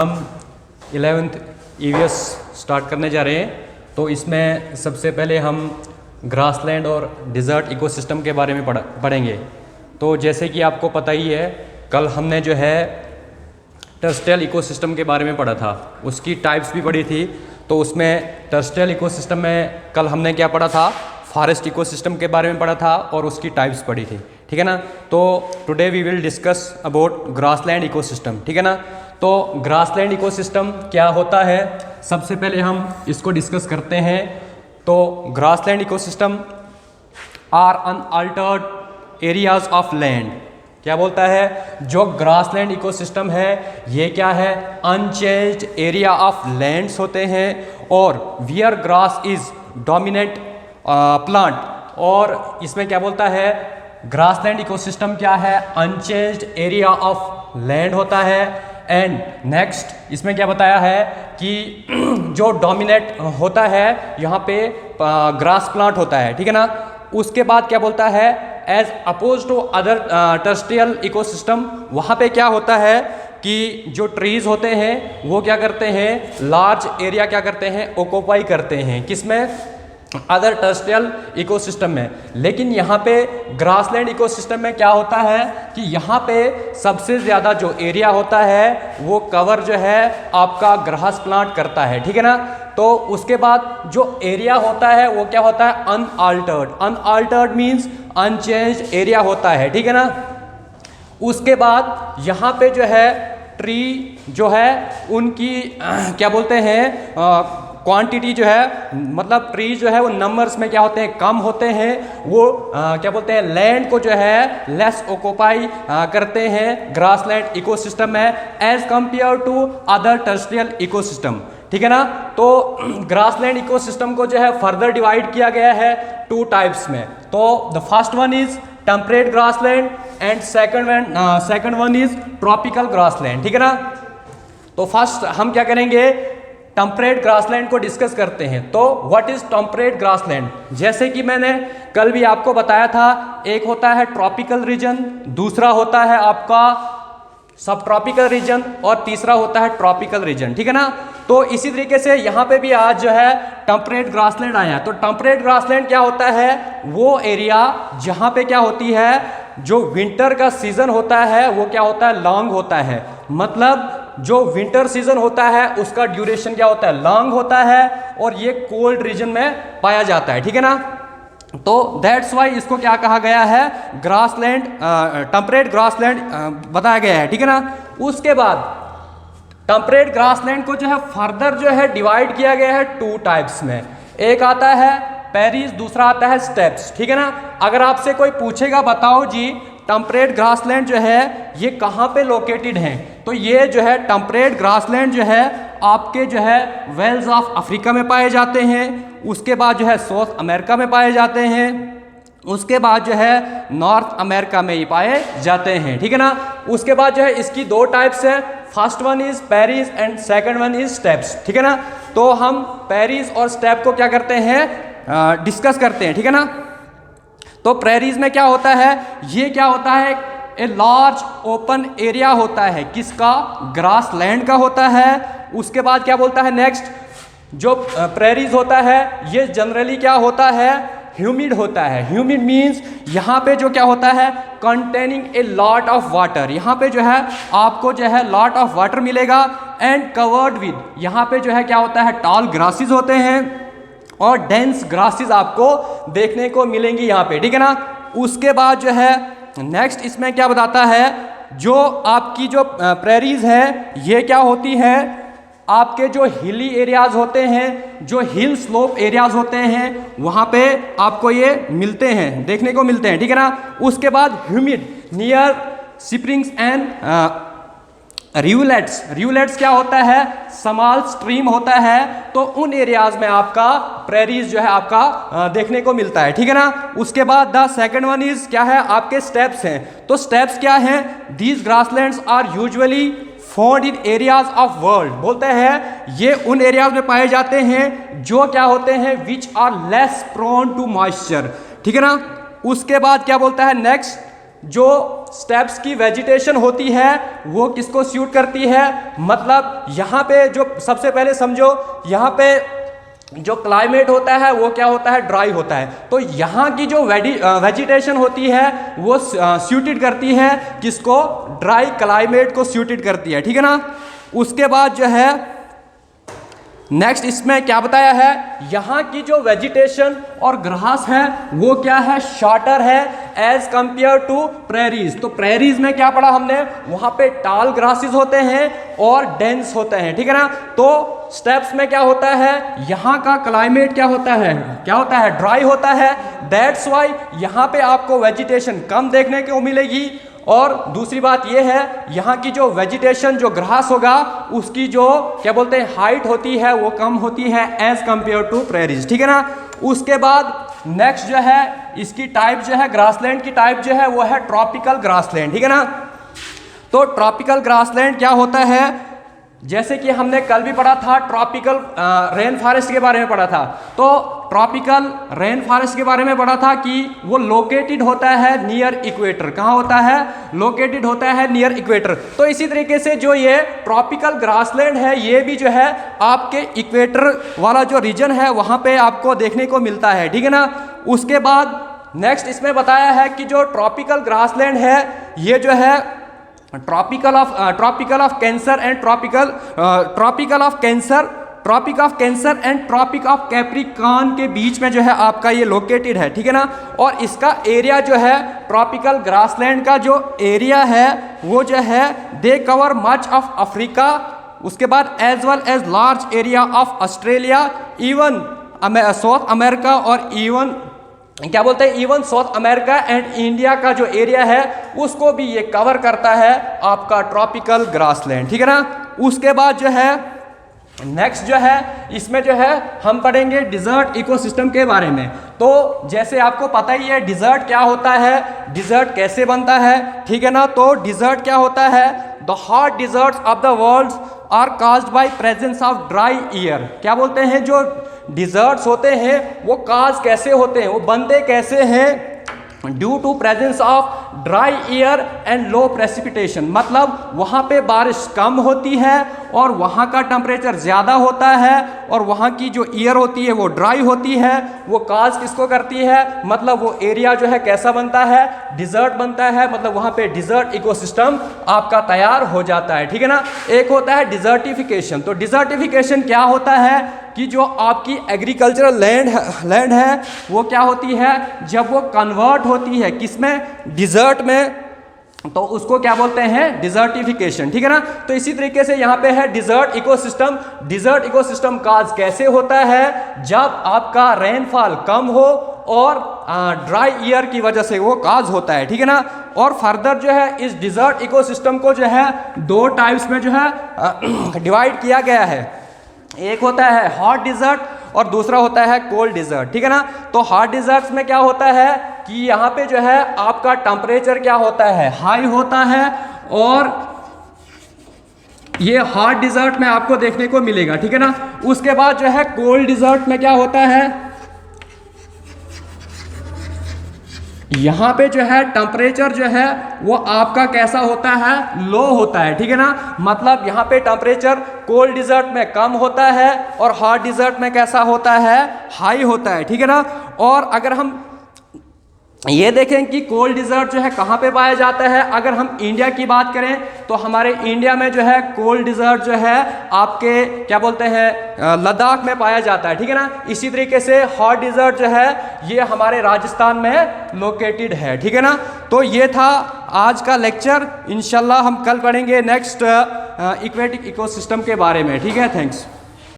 हम 11th EVS start करने जा रहे हैं। तो इसमें सबसे पहले हम ग्रासलैंड और डिज़र्ट इकोसिस्टम के बारे में पढ़ेंगे। तो जैसे कि आपको पता ही है, कल हमने जो है टर्स्टियल इकोसिस्टम के बारे में पढ़ा था, उसकी टाइप्स भी पढ़ी थी। तो उसमें टर्स्टियल इकोसिस्टम में कल हमने क्या पढ़ा था, फॉरेस्ट इकोसिस्टम के बारे में पढ़ा था और उसकी टाइप्स पढ़ी थी, ठीक है ना। तो today we will discuss about grassland ecosystem, ठीक है ना। तो ग्रासलैंड इकोसिस्टम क्या होता है, सबसे पहले हम इसको डिस्कस करते हैं। तो grassland ecosystem are unaltered areas of land. क्या बोलता है, जो ग्रासलैंड इकोसिस्टम है ये क्या है, अनचेंज्ड एरिया ऑफ लैंड्स होते हैं और wear grass is dominant plant. और इसमें क्या बोलता है, ग्रासलैंड इकोसिस्टम क्या है, अनचेंज्ड एरिया ऑफ लैंड होता है। एंड नेक्स्ट इसमें क्या बताया है कि जो डोमिनेट होता है यहाँ पे ग्रास प्लांट होता है, ठीक है ना। उसके बाद क्या बोलता है, as opposed to other terrestrial ecosystem, वहाँ पे क्या होता है कि जो ट्रीज होते हैं वो क्या करते हैं, लार्ज एरिया क्या करते हैं, ऑक्यूपाई करते हैं, किसमें, अदर टर्स्टियल इकोसिस्टम में। लेकिन यहाँ पे ग्रासलैंड इकोसिस्टम में क्या होता है कि यहाँ पे सबसे ज़्यादा जो एरिया होता है वो कवर जो है आपका ग्रास प्लांट करता है, ठीक है ना। तो उसके बाद जो एरिया होता है वो क्या होता है, unaltered. Unaltered means unchanged area होता है, ठीक है ना। उसके बाद यहाँ पे जो है ट्री जो है उनकी क्या बोलते हैं, क्वांटिटी जो है, मतलब ट्री जो है वो नंबर्स में क्या होते हैं, कम होते हैं। वो क्या बोलते हैं, लैंड को जो है लेस ऑक्यूपाई करते हैं ग्रासलैंड इकोसिस्टम में as compare to other terrestrial ecosystem, ठीक है ना। तो ग्रासलैंड इकोसिस्टम को जो है फर्दर डिवाइड किया गया है टू टाइप्स में। तो the first one is temperate grassland and second one is tropical grassland, ठीक है ना। तो फर्स्ट हम क्या करेंगे, टेम्परेट ग्रासलैंड को डिस्कस करते हैं। तो व्हाट इज टेम्परेट ग्रासलैंड, जैसे कि मैंने कल भी आपको बताया था, एक होता है ट्रॉपिकल रीजन, दूसरा होता है आपका सब ट्रॉपिकल रीजन और तीसरा होता है ट्रॉपिकल रीजन, ठीक है ना। तो इसी तरीके से यहाँ पे भी आज जो है टेम्परेट ग्रासलैंड आया। तो टेम्परेट ग्रासलैंड क्या होता है, वो एरिया जहाँ पे क्या होती है, जो विंटर का सीजन होता है वो क्या होता है, लॉन्ग होता है। मतलब जो विंटर सीजन होता है उसका ड्यूरेशन क्या होता है, लॉन्ग होता है और ये कोल्ड रीजन में पाया जाता है, ठीक है ना। तो दैट्स वाई इसको क्या कहा गया है, ग्रासलैंड, टेम्परेट ग्रासलैंड बताया गया है, ठीक है ना। उसके बाद टेम्परेट ग्रासलैंड को जो है फर्दर जो है डिवाइड किया गया है टू टाइप्स में। एक आता है पैरीज, दूसरा आता है स्टेप्स, ठीक है ना। अगर आपसे कोई पूछेगा बताओ जी टेम्परेट ग्रासलैंड जो है ये कहाँ पे लोकेटेड हैं, तो ये जो है टेम्परेट ग्रासलैंड जो है आपके जो है वेल्स ऑफ अफ्रीका में पाए जाते हैं। उसके बाद जो है साउथ अमेरिका में पाए जाते हैं। उसके बाद जो है नॉर्थ अमेरिका में ही पाए जाते हैं, ठीक है ना। उसके बाद जो है इसकी दो टाइप्स है, first one is prairies and second one is steppes, ठीक है ना। तो हम पैरीज और स्टेप को क्या करते हैं, डिस्कस करते हैं, ठीक है ना। तो प्रेरीज में क्या होता है, ये क्या होता है, ए लार्ज ओपन एरिया होता है, किसका, ग्रासलैंड का होता है। उसके बाद क्या बोलता है, नेक्स्ट जो प्रेरीज होता है ये जनरली क्या होता है, ह्यूमिड होता है। ह्यूमिड मीन्स यहाँ पे जो क्या होता है, containing a lot of water, यहाँ पे जो है आपको जो है लॉट ऑफ वाटर मिलेगा। एंड कवर्ड विद, यहाँ पे जो है क्या होता है, टॉल ग्रासेस होते हैं और डेंस ग्रासेस आपको देखने को मिलेंगी यहाँ पे, ठीक है ना। उसके बाद जो है नेक्स्ट इसमें क्या बताता है, जो आपकी जो प्रेरीज है ये क्या होती है, आपके जो हिली एरियाज होते हैं, जो हिल स्लोप एरियाज होते हैं वहाँ पे आपको ये मिलते हैं, देखने को मिलते हैं, ठीक है ना। उसके बाद ह्यूमिड नियर स्प्रिंग्स एंड रिवलेट्स, रिवलेट्स क्या होता है, स्मॉल स्ट्रीम होता है। तो उन एरियाज में आपका प्रेरीज जो है आपका देखने को मिलता है, ठीक है ना। उसके बाद द सेकंड वन इज क्या है, आपके स्टेप्स हैं। तो स्टेप्स क्या हैं, these grasslands are usually found in areas of world, बोलते हैं ये उन एरियाज में पाए जाते हैं जो क्या होते हैं, which are less prone to moisture, ठीक है ना। उसके बाद क्या बोलता है, नेक्स्ट जो स्टेप्स की वेजिटेशन होती है वो किसको सूट करती है, मतलब यहाँ पे जो सबसे पहले समझो, यहाँ पे जो क्लाइमेट होता है वो क्या होता है, ड्राई होता है। तो यहाँ की जो वेजिटेशन होती है वो सूटेड करती है किसको, ड्राई क्लाइमेट को सूटेड करती है, ठीक है ना। उसके बाद जो है नेक्स्ट इसमें क्या बताया है, यहाँ की जो वेजिटेशन और ग्रास है वो क्या है, शॉर्टर है एज कंपेयर टू प्रेरीज। तो प्रेरीज में क्या पढ़ा हमने, वहाँ पे टाल ग्रासेस होते हैं और डेंस होते हैं, ठीक है ना। तो स्टेप्स में क्या होता है, यहाँ का क्लाइमेट क्या होता है, ड्राई होता है। दैट्स वाई यहाँ पे आपको वेजिटेशन कम देखने को मिलेगी। और दूसरी बात यह है, यहाँ की जो वेजिटेशन, जो ग्रास होगा उसकी जो क्या बोलते हैं हाइट होती है वो कम होती है एज कंपेयर टू प्रेरीज, ठीक है ना। उसके बाद नेक्स्ट जो है इसकी टाइप जो है, ग्रासलैंड की टाइप जो है वो है ट्रॉपिकल ग्रासलैंड, ठीक है ना। तो ट्रॉपिकल ग्रासलैंड क्या होता है, जैसे कि हमने कल भी पढ़ा था ट्रॉपिकल रेन फॉरेस्ट के बारे में पढ़ा था। तो ट्रॉपिकल रेन फॉरेस्ट के बारे में पढ़ा था कि वो लोकेटेड होता है नियर इक्वेटर। कहाँ होता है, लोकेटेड होता है नियर इक्वेटर। तो इसी तरीके से जो ये ट्रॉपिकल ग्रासलैंड है ये भी जो है आपके इक्वेटर वाला जो रीजन है वहाँ पे आपको देखने को मिलता है, ठीक है ना। उसके बाद नेक्स्ट इसमें बताया है कि जो ट्रॉपिकल ग्रासलैंड है ये जो है tropic of cancer and tropic of cancer and tropic of Capricorn के बीच में जो है आपका ये लोकेटेड है, ठीक है ना। और इसका एरिया जो है ट्रॉपिकल ग्रासलैंड का जो एरिया है वो जो है they cover much of Africa, उसके बाद as well as large area of Australia, even South America और इवन क्या बोलते हैं even South America and India का जो एरिया है उसको भी ये कवर करता है आपका ट्रॉपिकल ग्रासलैंड, ठीक है ना। उसके बाद जो है नेक्स्ट जो है इसमें जो है हम पढ़ेंगे डिजर्ट इकोसिस्टम के बारे में। तो जैसे आपको पता ही है डिजर्ट क्या होता है, डिजर्ट कैसे बनता है, ठीक है ना। तो डिजर्ट क्या होता है, the hot deserts of the world are caused by presence of dry air. क्या बोलते हैं, जो डिजर्ट्स होते हैं वो काज कैसे होते हैं, वो बनते कैसे हैं, due to presence of dry air and low precipitation. मतलब वहाँ पे बारिश कम होती है और वहाँ का टेम्परेचर ज़्यादा होता है और वहाँ की जो एयर होती है वो ड्राई होती है। वो काज किसको करती है, मतलब वो एरिया जो है कैसा बनता है, डिजर्ट बनता है। मतलब वहाँ पे डिजर्ट इकोसिस्टम आपका तैयार हो जाता है, ठीक है ना। एक होता है डिजर्टिफिकेशन। तो डिजर्टिफिकेशन क्या होता है कि जो आपकी एग्रीकल्चरल लैंड है वो क्या होती है, जब वो कन्वर्ट होती है किसमें, डिजर्ट में, तो उसको क्या बोलते हैं, डिजर्टिफिकेशन, ठीक है ना। तो इसी तरीके से यहाँ पे है डिजर्ट इकोसिस्टम। डिजर्ट इकोसिस्टम काज कैसे होता है, जब आपका रेनफॉल कम हो और ड्राई ईयर की वजह से वो काज होता है, ठीक है ना। और फर्दर जो है इस डिजर्ट इकोसिस्टम को जो है दो टाइप्स में जो है डिवाइड किया गया है। एक होता है हॉट डिजर्ट और दूसरा होता है कोल्ड डिजर्ट, ठीक है ना। तो हॉट डिजर्ट्स में क्या होता है कि यहाँ पे जो है आपका टेम्परेचर क्या होता है, हाई होता है। और ये हॉट डिजर्ट में आपको देखने को मिलेगा, ठीक है ना। उसके बाद जो है कोल्ड डिजर्ट में क्या होता है, यहाँ पे जो है टेम्परेचर जो है वो आपका कैसा होता है, लो होता है, ठीक है ना। मतलब यहाँ पे टेम्परेचर कोल्ड डिजर्ट में कम होता है और हॉट डिजर्ट में कैसा होता है, हाई होता है, ठीक है ना। और अगर हम ये देखें कि कोल्ड डिजर्ट जो है कहाँ पे पाया जाता है, अगर हम इंडिया की बात करें तो हमारे इंडिया में जो है कोल्ड डिजर्ट जो है आपके क्या बोलते हैं लद्दाख में पाया जाता है, ठीक है ना। इसी तरीके से हॉट डिजर्ट जो है ये हमारे राजस्थान में लोकेटेड है, ठीक है ना। तो ये था आज का लेक्चर। इंशाल्लाह हम कल पढ़ेंगे नेक्स्ट इक्वेटिक इकोसिस्टम के बारे में, ठीक है। थैंक्स।